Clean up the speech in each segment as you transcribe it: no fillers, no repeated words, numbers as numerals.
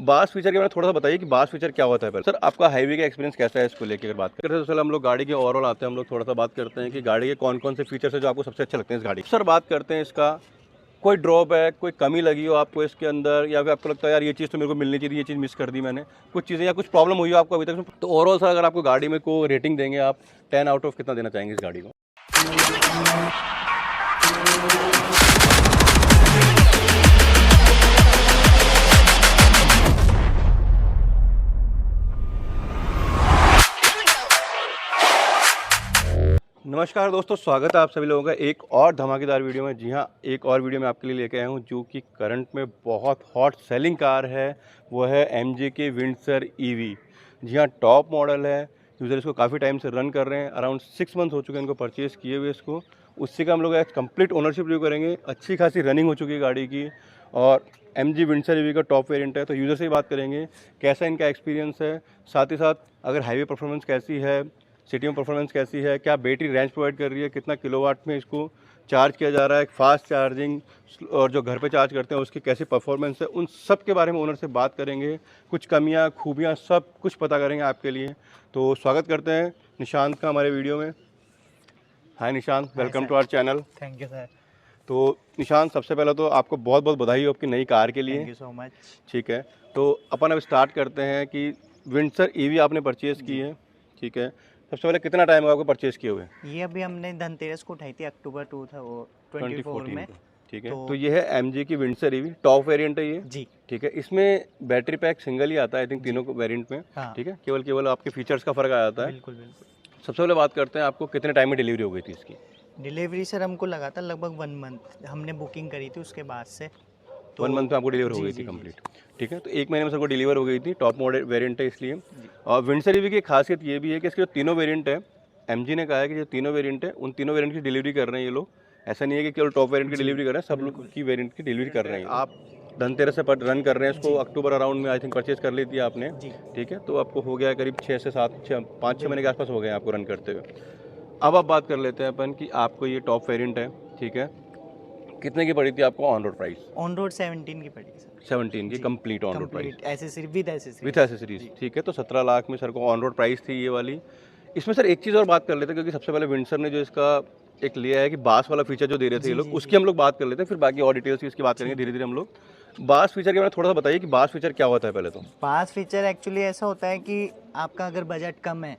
बास फीचर के बारे में थोड़ा सा बताइए कि बास फीचर क्या होता है। पहले सर आपका हाईवे का एक्सपीरियंस कैसा है इसको लेकर अगर बात करें तो चलो हम लोग गाड़ी के ओवरऑल आते हैं, हम लोग थोड़ा सा बात करते हैं कि गाड़ी के कौन कौन से फीचर्स है जो आपको सबसे अच्छे लगते हैं इस गाड़ी। सर बात करते हैं इसका कोई ड्रॉबैक, कोई कमी लगी हो आपको इसके अंदर, या फिर आपको लगता है यार ये चीज़ तो मेरे को मिलनी चाहिए, ये चीज़ मिस कर दी मैंने, कुछ चीज़ें या कुछ प्रॉब्लम हुई हो आपको अभी तक, तो ओवरऑल सर अगर आपको गाड़ी में को रेटिंग देंगे आप 10 आउट ऑफ कितना देना चाहेंगे इस गाड़ी को? नमस्कार दोस्तों, स्वागत है आप सभी लोगों का एक और धमाकेदार वीडियो में। जी हाँ, एक और वीडियो में आपके लिए लेके आया हूँ जो कि करंट में बहुत हॉट सेलिंग कार है, वो है MG की विंडसर EV। जी हाँ, टॉप मॉडल है, यूज़र इसको काफ़ी टाइम से रन कर रहे हैं, अराउंड 6 मंथ्स हो चुके हैं इनको परचेज़ किए हुए इसको। उसी का हम लोग आज कंप्लीट ओनरशिप रिव्यू करेंगे। अच्छी खासी रनिंग हो चुकी है गाड़ी की और MG विंडसर EV का टॉप वेरिएंट है, तो यूज़र से ही बात करेंगे कैसा इनका एक्सपीरियंस है, साथ ही साथ अगर हाईवे परफॉर्मेंस कैसी है, सिटी में परफॉर्मेंस कैसी है, क्या बैटरी रेंज प्रोवाइड कर रही है, कितना किलोवाट में इसको चार्ज किया जा रहा है, फास्ट चार्जिंग और जो घर पे चार्ज करते हैं उसकी कैसी परफॉर्मेंस है, उन सब के बारे में ओनर से बात करेंगे। कुछ कमियां खूबियां सब कुछ पता करेंगे आपके लिए। तो स्वागत करते हैं निशांत का हमारे वीडियो में। Hi Nishant, welcome to our channel. Thank you sir. तो निशांत, सबसे पहले तो आपको बहुत बहुत बधाई हो आपकी नई कार के लिए। Thank you so much. ठीक है, तो अपन अब स्टार्ट करते हैं कि विंडसर EV आपने परचेज़ की है। ठीक है, सबसे पहले कितना टाइम हुआ आपको परचेज़ किए हुए? ये अभी हमने धनतेरस को उठाई थी, अक्टूबर 2024 में। ठीक है, तो ये है MG की विंडसर EV, टॉप वेरिएंट है ये जी। ठीक है, इसमें बैटरी पैक सिंगल ही आता है आई थिंक तीनों वेरिएंट में। हाँ। ठीक है, केवल आपके फीचर्स का फ़र्क आ जाता है। बिल्कुल बिल्कुल। सबसे पहले बात करते हैं आपको कितने टाइम में डिलीवरी हो गई थी इसकी? डिलीवरी सर हमको लगा था लगभग 1 मंथ, हमने बुकिंग करी थी उसके बाद से। 1 मंथ में आपको डिलीवर हो गई थी कंप्लीट। ठीक है, तो 1 महीने में सबको डिलीवर हो गई थी, टॉप मॉडल वेरिएंट है इसलिए। और विंडसर EV की एक खासियत ये भी है कि इसके जो तीनों वेरिएंट है, MG ने कहा है कि जो तीनों वेरिएंट है उन तीनों वेरिएंट की डिलीवरी कर रहे हैं ये लोग। ऐसा नहीं है कि केवल टॉप वेरिएंट की डिलीवरी कर रहे हैं, सब लोग की वेरिएंट की डिलीवरी कर रहे हैं। आप धनतेरस से रन कर रहे हैं इसको, अक्टूबर अराउंड में आई थिंक परचेज कर ली थी आपने। ठीक है, तो आपको हो गया करीब 6 से 5-6 महीने के आसपास हो गए आपको रन करते हुए। अब आप बात कर लेते हैं अपन कि आपको ये टॉप वेरिएंट है, ठीक है, कितने की पड़ी थी आपको on road price? On road 17 की पड़ी सर। 17 की complete on road price with accessories. ठीक है, तो 17 लाख में सर को ऑन रोड प्राइस थी ये वाली। इसमें सर एक चीज़ और बात कर लेते हैं, क्योंकि सबसे पहले विंडसर ने जो इसका एक लिया है कि बास वाला फीचर जो दे रहे थे ये लोग, उसकी हम लोग बात कर लेते हैं, फिर बाकी और डिटेल्स की इसकी बात करेंगे धीरे धीरे हम लोग। बास फीचर के बारे में थोड़ा सा बताइए कि बास फीचर क्या होता है पहले तो। बास फीचर एक्चुअली ऐसा होता है कि आपका अगर बजट कम है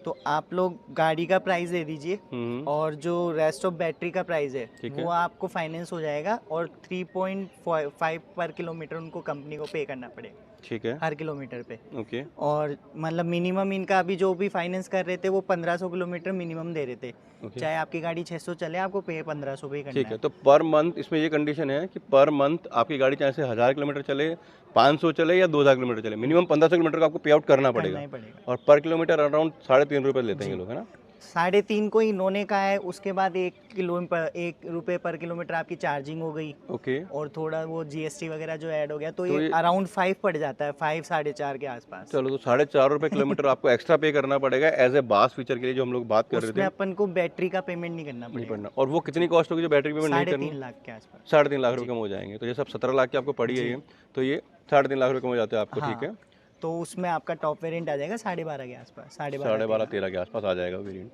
तो आप लोग गाड़ी का प्राइस दे दीजिए और जो रेस्ट ऑफ बैटरी का प्राइस है वो आपको फाइनेंस हो जाएगा और 3.5 पर किलोमीटर उनको कंपनी को पे करना पड़ेगा। ठीक है, हर किलोमीटर पे। ओके। और मतलब मिनिमम इनका अभी जो भी फाइनेंस कर रहे थे वो 1500 किलोमीटर मिनिमम दे रहे थे। चाहे आपकी गाड़ी 600 चले आपको पे 1500 पे करना है। ठीक है, तो पर मंथ इसमें ये कंडीशन है कि पर मंथ आपकी गाड़ी चाहे से 1000 किलोमीटर चले, 500 चले या 2000 किलोमीटर चले, मिनिमम 1500 किलोमीटर का आपको पे आउट करना पड़ेगा। और पर किलोमीटर अराउंड 3.5 रुपये लेते हैं ये लोग, है ना? 3.5 को इन्होंने कहा है, उसके बाद 1 रुपये पर किलोमीटर आपकी चार्जिंग हो गई। ओके। और थोड़ा वो GST वगैरह जो ऐड हो गया तो ये अराउंड 5 पड़ जाता है, 5-4.5 के आसपास। चलो, तो 4.5 रुपये किलोमीटर आपको एक्स्ट्रा पे करना पड़ेगा एज ए बास फीचर के लिए जो हम लोग बात कर रहे थे। उसमें अपन को बैटरी का पेमेंट नहीं करना पड़ेगा। और वो कितनी कॉस्ट होगी जो बैटरी पेमेंट नहीं करनी? 3.5 लाख के आसपास। 3.5 लाख रुपये कम हो जाएंगे। तो ये सब 17 लाख की आपको पड़ी है ये, तो ये 3.5 लाख रुपये कम हो जाते हैं आपको। ठीक है, तो उसमें आपका टॉप वेरिएंट आ जाएगा 12.5 के आसपास, 12.5-13 के आसपास आ जाएगा वेरिएंट।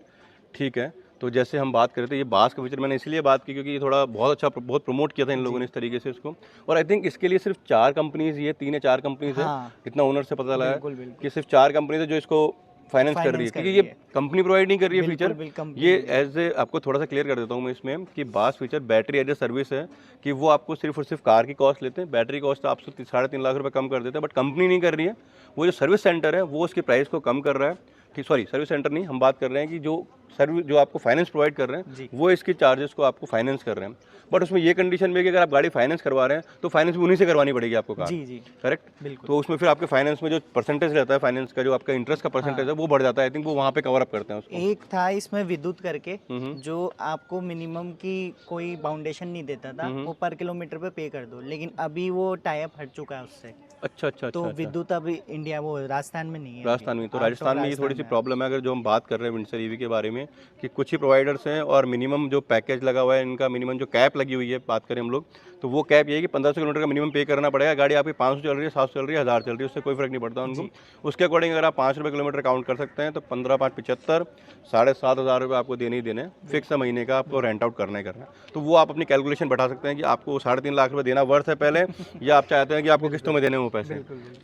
ठीक है, तो जैसे हम बात कर रहे थे ये बास का फीचर मैंने इसलिए बात की क्योंकि ये थोड़ा बहुत अच्छा बहुत प्रमोट किया था इन लोगों ने इस तरीके से इसको। और आई थिंक इसके लिए सिर्फ 4 कंपनीज, ये 3 या 4 कंपनीज है, इतना ओनर से पता लगा कि सिर्फ 4 कंपनीज है जो इसको फाइनेंस कर रही है, क्योंकि ये कंपनी प्रोवाइड नहीं कर रही है फीचर। ये एज ए आपको थोड़ा सा क्लियर कर देता हूँ मैं इसमें कि बास feature battery as a service है, कि वो आपको सिर्फ और सिर्फ कार की कॉस्ट लेते हैं, बैटरी कॉस्ट आपसे 3.5 लाख रुपये कम कर देते हैं, बट कंपनी नहीं कर रही है। वो जो सर्विस सेंटर है वो उसके प्राइस को कम कर रहा है। ठीक, सॉरी, सर्विस सेंटर नहीं, हम बात कर रहे हैं कि जो सर्विस जो आपको फाइनेंस प्रोवाइड कर रहे हैं वो इसके चार्जेस को आपको फाइनेंस कर रहे हैं। बट उसमें ये कंडीशन में कि अगर आप गाड़ी फाइनेंस करवा रहे हैं तो फाइनेंस भी उन्हीं से करवानी पड़ेगी आपको कार। जी, करेक्ट, बिल्कुल। तो उसमें फिर आपके फाइनेंस में जो परसेंटेज रहता है फाइनेंस का, जो आपका इंटरेस्ट का परसेंटेज है वो बढ़ जाता है। आई थिंक वो वहाँ पे कवर अप करते हैं उसको। एक था इसमें विद्युत करके जो आपको मिनिमम की कोई बाउंडेशन नहीं देता था, वो पर किलोमीटर पे कर दो, लेकिन अभी वो टाई अप हट चुका है उससे। अच्छा। तो विद्युत अभी इंडिया वो राजस्थान में नहीं है। राजस्थान में, तो राजस्थान में ये थोड़ी सी प्रॉब्लम है अगर जो हम बात कर रहे हैं विंडसर EV के बारे में, कि कुछ ही प्रोवाइडर्स हैं और मिनिमम जो पैकेज लगा हुआ है इनका, मिनिमम जो कैप लगी हुई है बात करें हम लोग, तो वो कैप ये है कि 1500 किलोमीटर का मिनिमम पे करना पड़ेगा। गाड़ी आपकी 500 चल रही है, 700 चल रही है, 1000 चल रही है, उससे कोई फर्क नहीं पड़ता उनको। उसके अकॉर्डिंग अगर आप 5 रुपये किलोमीटर काउंट कर सकते हैं तो 15 5 75 7,500 रुपये आपको देने ही देने, फिक्स है महीने का, आपको रेंट आउट करना ही करना है। तो वो आप अपनी कैलकुलेशन बढ़ा सकते हैं कि आपको 3.5 लाख रुपये देना वर्थ है पहले, या आप चाहते हैं कि आपको किस्तों में देने वो पैसे।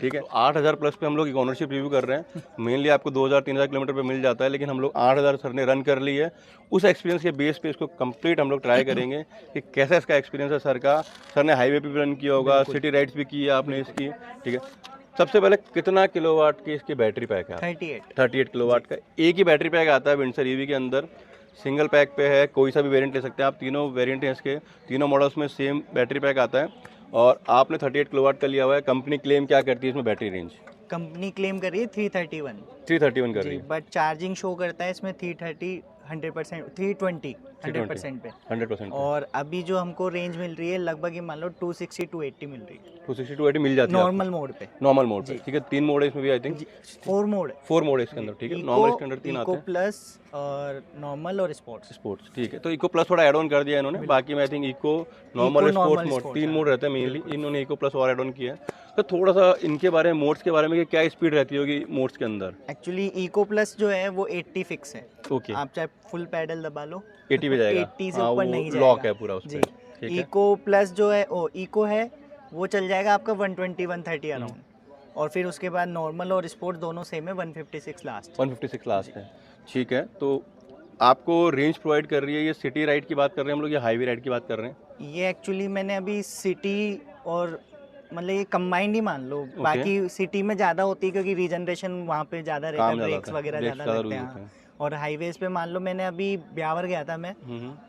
ठीक है, 8,000 प्लस पे हम लोग एक ऑनरशिप रिव्यू कर रहे हैं। मेनली आपको 2,000-3,000 किलोमीटर पे मिल जाता है, लेकिन हम लोग 8,000 सर ने रन कर ली है। उस एक्सपीरियंस के बेस पे इसको कंप्लीट हम लोग ट्राई करेंगे कि कैसा इसका एक्सपीरियंस है सर का। सर ने हाईवे पे भी रन किया होगा, सिटी राइड्स भी की है आपने इसकी। ठीक है, सबसे पहले कितना किलोवाट की इसकी बैटरी पैक है? 38 किलोवाट का एक ही बैटरी पैक आता है विंडसर ईवी के अंदर। सिंगल पैक पे है, कोई सा भी वेरिएंट ले सकते हैं आप। तीनों वेरिएंट हैं इसके, तीनों मॉडल्स में सेम बैटरी पैक आता है। और आपने 38 किलोवाट का लिया हुआ है। कंपनी क्लेम क्या करती है इसमें बैटरी रेंज? कंपनी क्लेम कर रही है 331 कर रही है, बट चार्जिंग शो करता है इसमें 330 100% 320 100% पे 100%। और अभी जो हमको रेंज मिल रही है लगभग ये मान लो 260 280 मिल रही है। 260 280 मिल जाती है नॉर्मल मोड पे। नॉर्मल मोड पे, ठीक है। 3 मोड है इसमें भी, आई थिंक 4 मोड है। 4 मोड है इसके अंदर, ठीक है। नॉर्मल स्टैंडर्ड 3 आते इको हैं, प्लस और नॉर्मल और स्पोर्ट्स। ठीक है। तो इको प्लस थोड़ा ऐड ऑन कर दिया इन्होंने, बाकी में आई थिंक इको, नॉर्मल और स्पोर्ट्स मोड, 3 मोड रहते हैं मेनली। इन्होंने इको प्लस और ऐड ऑन किया है। तो थोड़ा सा इनके बारे में, मोड्स के बारे में, कि क्या स्पीड रहती होगी मोड्स के अंदर? एक्चुअली इको प्लस जो है वो 80 फिक्स है। ओके, आप चाहे फुल पैडल दबा लो 80 पे जाएगा। 80 से ऊपर नहीं जाएगा, लॉक है पूरा उस जी। पे, ठीक है। इको प्लस जो है ओ इको है वो चल जाएगा आपका 120 130 अराउंड। और फिर उसके बाद नॉर्मल और स्पोर्ट दोनों सेम है, 156 लास्ट। 156 लास्ट है, ठीक है। तो आपको रेंज प्रोवाइड कर रही है। ये सिटी राइड की बात कर रहे हैं हम लोग या हाईवे राइड की बात कर रहे हैं? ये एक्चुअली मैंने अभी सिटी और मतलब ये कंबाइंड ही मान लो। बाकी सिटी में ज़्यादा होती है क्योंकि रीजनरेशन वहाँ पे ज़्यादा रहता है, ब्रेक्स वगैरह ज़्यादा लगते हैं। और हाईवेज पे मान लो मैंने अभी ब्यावर गया था मैं,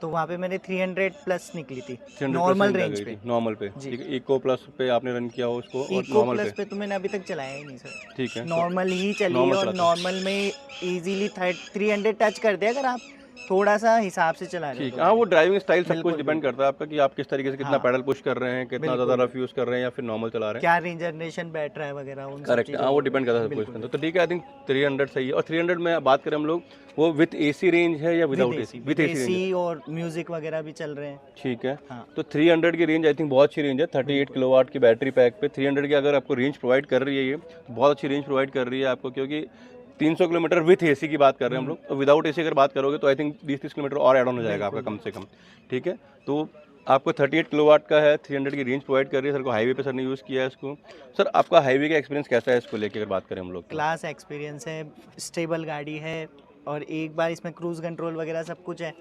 तो वहाँ पे मेरे 300 प्लस निकली थी नॉर्मल रेंज पे। नॉर्मल पे, ठीक है। इको प्लस पे आपने रन किया हो उसको, और इको प्लस पे तो मैंने अभी तक चलाया ही नहीं सर, ठीक है। नॉर्मल ही चली और नॉर्मल में इजीली 300 टच कर दे अगर आप थोड़ा सा हिसाब से चला रहे हैं। हाँ, वो ड्राइविंग स्टाइल सब कुछ डिपेंड करता है आपका कि आप किस तरीके से कितना पैडल पुश कर रहे हैं, कितना ज़्यादा रफ यूज़ कर रहे हैं या फिर नॉर्मल चला रहे हैं, क्या रीजनरेशन बैठ रहा है वगैरह, उन करेक्ट। हाँ, वो डिपेंड करता है सब कुछ। तो ठीक है, आई थिंक 300 सही है। और 300 में बात करें हम लोग, वो विथ एसी रेंज है या विदाउट एसी? विद एसी और म्यूजिक वगैरह भी चल रहे हैं, ठीक है। हाँ। तो 300 की रेंज आई थिंक बहुत अच्छी रेंज है। 38 किलोवाट की बैटरी पैक पे 300 की अगर आपको रेंज प्रोवाइड कर रही है, ये बहुत अच्छी रेंज प्रोवाइड कर रही है आपको, क्योंकि 300 किलोमीटर विथ एसी की बात कर रहे हैं हम लोग। तो विदाउट एसी अगर बात करोगे तो आई थिंक 20-30 किलोमीटर और ऐड ऑन हो जाएगा आपका कम से कम, ठीक है। तो आपको 38 किलोवाट का है, 300 की रेंज प्रोवाइड कर रही है। सर को हाईवे पे सर ने यूज़ किया है इसको। सर आपका हाईवे का एक्सपीरियंस कैसा है इसको लेके अगर बात करें हम लोग? क्लास एक्सपीरियंस है, स्टेबल गाड़ी है और एक बार इसमें क्रूज कंट्रोल वगैरह सब कुछ है,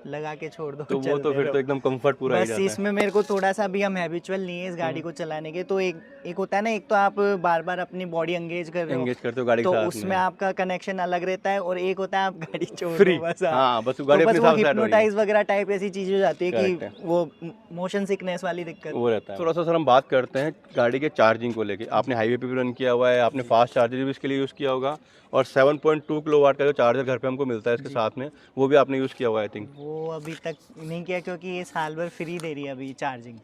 लगा के छोड़ दो तो वो तो फिर तो एकदम कंफर्ट पूरा ही बस। जाता है। इसमें मेरे को थोड़ा सा भी हम हैबिचुअल नहीं है इस गाड़ी को चलाने के, तो एक होता है ना, एक तो आप बार बार अपनी बॉडी एंगेज कर रहे हो गाड़ी तो के साथ उसमें आपका कनेक्शन अलग रहता है, और एक होता है आप गाड़ी छोड़ फ्री, दो बस। हाँ, बस गाड़ी अपने वो साथ हिप्नोटाइज वगैरह टाइप ऐसी चीज हो जाती है कि वो मोशन सिकनेस वाली दिक्कत वो रहता है। थोड़ा सा सर हम बात करते हैं गाड़ी के चार्जिंग को लेके। आपने हाईवे पे भी रन किया हुआ है, आपने फास्ट चार्जर भी इसके लिए यूज़ किया होगा, और 7.2 किलोवाट का जो चार्जर घर पे हमको मिलता है इसके साथ में, वो भी आपने यूज़ किया हुआ है आई थिंक। वो अभी तक नहीं किया क्योंकि ये साल भर फ्री दे रही है अभी चार्जिंग,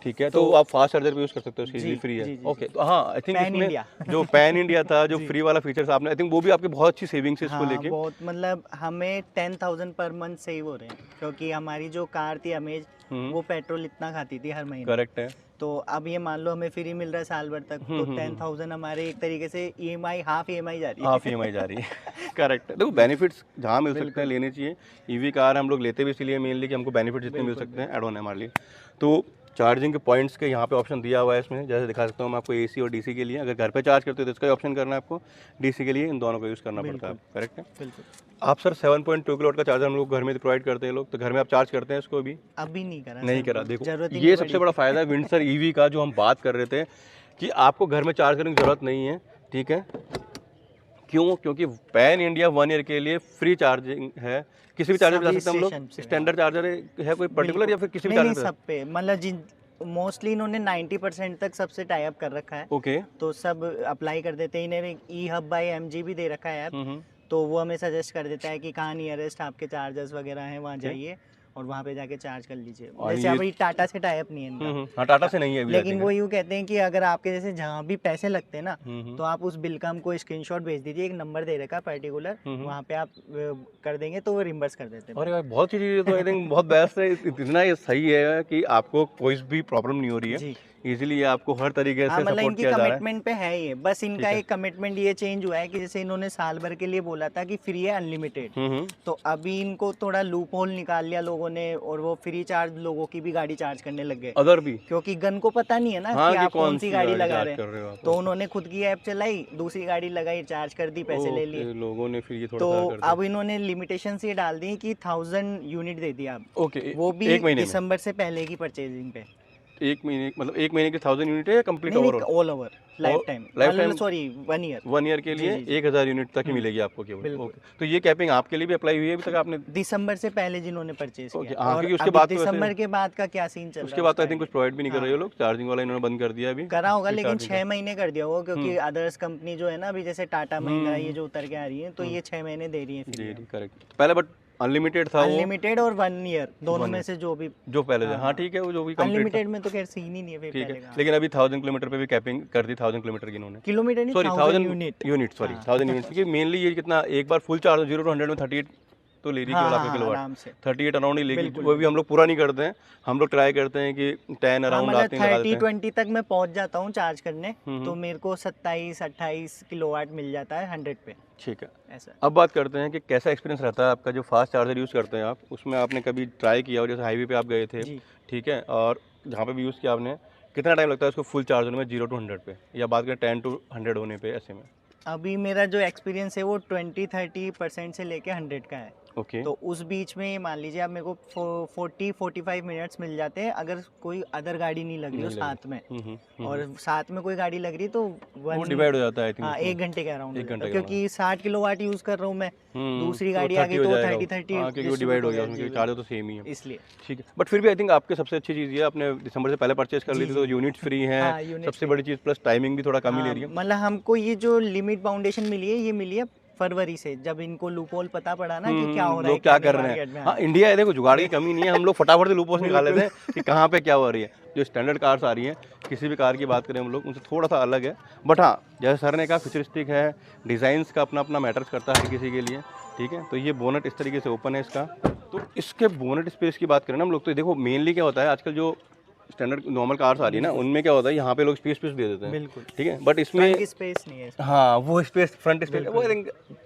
ठीक है। तो आप फास्ट चार्जर भी यूज़ कर सकते हो, उसकी फ्री है। ओके, तो हाँ, आई थिंक इसमें जो पैन इंडिया था, जो फ्री वाला फीचर्स आपने, आई थिंक वो भी आपकी बहुत अच्छी सेविंग्स है इसको लेके। बहुत, मतलब हमें 10,000 पर मंथ सेव हो रहे हैं, क्योंकि हमारी जो कार थी अमेज, वो पेट्रोल इतना खाती थी हर महीने, करेक्ट है। तो अब ये मान लो हमें फ्री मिल रहा है साल भर तक, तो 10,000 हमारे एक तरीके से EMI हाफ EMI जा रही है। हाफ EMI जा रही है, करेक्ट है। देखो बेनिफिट्स जहाँ मिल सकते हैं लेने चाहिए। ईवी कार हम लोग लेते भी इसीलिए मेनली कि हमको बेनिफिट जितने मिल सकते हैं ऐड ऑन है हमारे लिए। तो चार्जिंग के पॉइंट्स के यहाँ पे ऑप्शन दिया हुआ है इसमें, जैसे दिखा सकता हूँ मैं आपको AC और DC के लिए। अगर घर पे चार्ज करते हो तो इसका ही ऑप्शन करना है आपको, DC के लिए इन दोनों का यूज़ करना पड़ता है, करेक्ट है। बिल्कुल। आप सर 7.2 किलोवाट का चार्जर हम लोग घर में प्रोवाइड करते हैं लोग, तो घर में आप चार्ज करते हैं इसको? अभी नहीं करा। देखो ये सबसे बड़ा फ़ायदा है विंडसर EV का, जो हम बात कर रहे थे कि आपको घर में चार्ज करने की ज़रूरत नहीं है, ठीक है। क्यों? क्योंकि पैन इंडिया 1 ईयर के लिए फ्री चार्जिंग है। किसी भी चार्जर पे जा सकते हैं हम लोग। स्टैंडर्ड चार्जर है कोई पर्टिकुलर या फिर किसी भी चार्जर पे? सब पे, मतलब जिन मोस्टली इन्होंने 90% तक सबसे टाई अप कर रखा है। ओके, तो सब अप्लाई कर देते हैं। इन्हें eHub by MG भी दे रखा है ऐप, तो वो हमें सजेस्ट कर देता है कि कहाँ नियरेस्ट आपके चार्जर्स वगैरह हैं, वहाँ जाइए। और वहाँ पे जाके चार्ज कर लीजिए। और जैसे ये- अभी टाटा से टाई अप नहीं है इनका, हाँ टाटा से नहीं है अभी, लेकिन वो यूँ कहते हैं कि अगर आपके जैसे जहाँ भी पैसे लगते हैं ना, हम्म, तो आप उस बिल का हमको स्क्रीनशॉट भेज दीजिए, एक नंबर दे रखा पर्टिकुलर, वहाँ पे आप कर देंगे तो वो रिम्बर्स कर देते हैं। अरे यार बहुत सी चीज़ें तो आई थिंक बहुत बेस्ट है, इतना ये सही है कि आपको कोई भी प्रॉब्लम नहीं हो रही है, जी इजीली ये आपको हर तरीके हाँ, से मतलब सपोर्ट इनकी किया जा रहा है। कमिटमेंट पे है ये, बस इनका ठीक है। एक कमिटमेंट ये चेंज हुआ है कि जैसे इन्होंने साल भर के लिए बोला था कि फ्री है अनलिमिटेड, तो अभी इनको थोड़ा लूप होल निकाल लिया लोगों ने, और वो फ्री चार्ज लोगों की भी गाड़ी चार्ज करने लग गए, अदर भी, क्योंकि गन को पता नहीं है ना हाँ कि कि आप कौन सी गाड़ी लगा चार्ज रहे कर हैं, रहे हो आप, तो उन्होंने खुद की ऐप चलाई, दूसरी गाड़ी लगाई, चार्ज कर दी, पैसे ले लिए। ओके, लोगों ने फिर ये थोड़ा तो सा कर दिया। अब इन्होंने लिमिटेशन ये डाल दी कि 1000 यूनिट दे दिया अब, ओके, वो भी एक महीने में, दिसंबर से पहले की परचेजिंग पे। एक महीने मतलब एक महीने के 1000 यूनिट है या कंप्लीट नहीं, overall? All over life time, life time, sorry 1 year, 1 year के जी, लिए जी, जी। 1000 यूनिट तक ही मिलेगी आपको केवल। बिल्कुल। ओके, तो ये कैपिंग आपके लिए भी अप्लाई हुई है अभी तक आपने? दिसंबर से पहले जिन्होंने परचेज ओके, किया, हाँ, और क्योंकि उसके अभी बाद तो वैसे- दिसंबर के बाद का क्या सीन चल रहा है उसके बाद आई उसका थिंक कुछ प्रोवाइड भी नहीं कर रहे हाँ। हो लोग, चार्जिंग वाला इन्होंने बंद कर दिया अभी। करा होगा, फ्री लेकिन चार्जिंग 6 महीने कर दिया होगा, क्योंकि हम्म। अदर्स कंपनी जो है ना अभी जैसे टाटा महिंद्रा ये जो उतर के आ रही है, तो ये 6 महीने दे रही है जी फ्री, जी करेक्ट। पहले बट अनलिमिटेड था वो, अनलिमिटेड और 1 ईयर दोनों 1 में ईयर। से जो भी। जो पहले था, हाँ, हाँ ठीक है, वो जो भी कंप्लीट था, अनलिमिटेड में तो खैर सीन ही नहीं है फिर ठीक पहले है, का। लेकिन अभी 1000 किलोमीटर पे भी कैपिंग कर दी, 1000 किलोमीटर की इन्होंने, किलोमीटर नहीं, सॉरी 1000 यूनिट। यूनिट, सॉरी हाँ। 1000 यूनिट, क्योंकि मेनली ये कितना एक बार फुल चार्ज 0 to 100 में 38 तो ले रही है हाँ केवल हाँ आपका हाँ, किलोवाट, आराम से। 38 अराउंड ही लेगी, बिल्कुल, वो भी हम लोग पूरा नहीं करते हैं, हम लोग ट्राई करते हैं कि 10 हाँ, अराउंड मतलब आते हैं, लगा देते हैं। 30-20 तक मैं पहुंच जाता हूँ चार्ज करने, हम्म। तो मेरे को 27-28 किलोवाट मिल जाता है 100 पे, ठीक है, ऐसा। अब बात करते हैं कि कैसा एक्सपीरियंस रहता है आपका जो फास्ट चार्जर यूज़ करते हैं आप, उसमें आपने कभी ट्राई किया और जैसे हाईवे पे आप गए थे, जी। ठीक है, और जहाँ पे भी यूज़ किया आपने, कितना टाइम लगता है उसको फुल चार्ज होने में 0 to 100 पे, या बात करें 10 to 100 होने पे ऐसे में? अभी मेरा जो एक्सपीरियंस है वो 20-30% से लेके 100 का है, ओके, तो उस बीच में मान लीजिए आप मेरे को 40-45 मिनट्स मिल जाते हैं, अगर कोई अदर गाड़ी नहीं लग रही हो नहीं लग साथ में, हम्म। और साथ में कोई गाड़ी लग रही तो वो डिवाइड हो जाता है आई थिंक हाँ, उसमें। 1 घंटे के अराउंड, एक घंटे के क्योंकि 60 किलोवाट यूज़ कर रहा हूँ मैं, दूसरी तो गाड़ी आ 30 गई हो तो जाएगा वो। 30-30 हाँ, क्योंकि वो डिवाइड हो गया उसमें, क्योंकि चार्जर तो सेम ही है, इसलिए। ठीक है, बट फिर भी आई थिंक आपके सबसे अच्छी चीज़ ये है, आपने दिसंबर से पहले परचेज कर ली थी, तो यूनिट्स फ्री हैं, हाँ, units सबसे free। बड़ी चीज़, प्लस टाइमिंग भी थोड़ा कम ही ले रही है। मतलब हमको ये जो लिमिट बाउंडेशन मिली है, ये मिली है फरवरी से, जब इनको लूपहोल पता पड़ा ना कि क्या हो रहा है, लोग क्या नहीं कर रहे मार्केट हैं। में। हाँ, इंडिया है, देखो जुगाड़ की कमी नहीं है, हम लोग फटाफट से लूपहोल निकाल लेते हैं कि कहाँ पे क्या हो रही है। जो स्टैंडर्ड कार्स आ रही हैं, किसी भी कार की बात करें हम लोग, उनसे थोड़ा सा अलग है, बट हाँ जैसे सर ने कहा फ्यूचरिस्टिक है, डिज़ाइंस का अपना अपना मैटर्स करता है हर किसी के लिए, ठीक है। तो ये बोनट इस तरीके से ओपन है इसका, तो इसके बोनट स्पेस की बात करें ना हम लोग, तो देखो मेनली क्या होता है आजकल जो स्टैंडर्ड नॉर्मल कार्स आ रही है ना, उनमें क्या होता है यहाँ पे लोग स्पेस दे देते हैं, बिल्कुल, ठीक है, बट इसमें फ्रंट की स्पेस नहीं है इसमें। हाँ वो स्पेस, फ्रंट स्पेस वो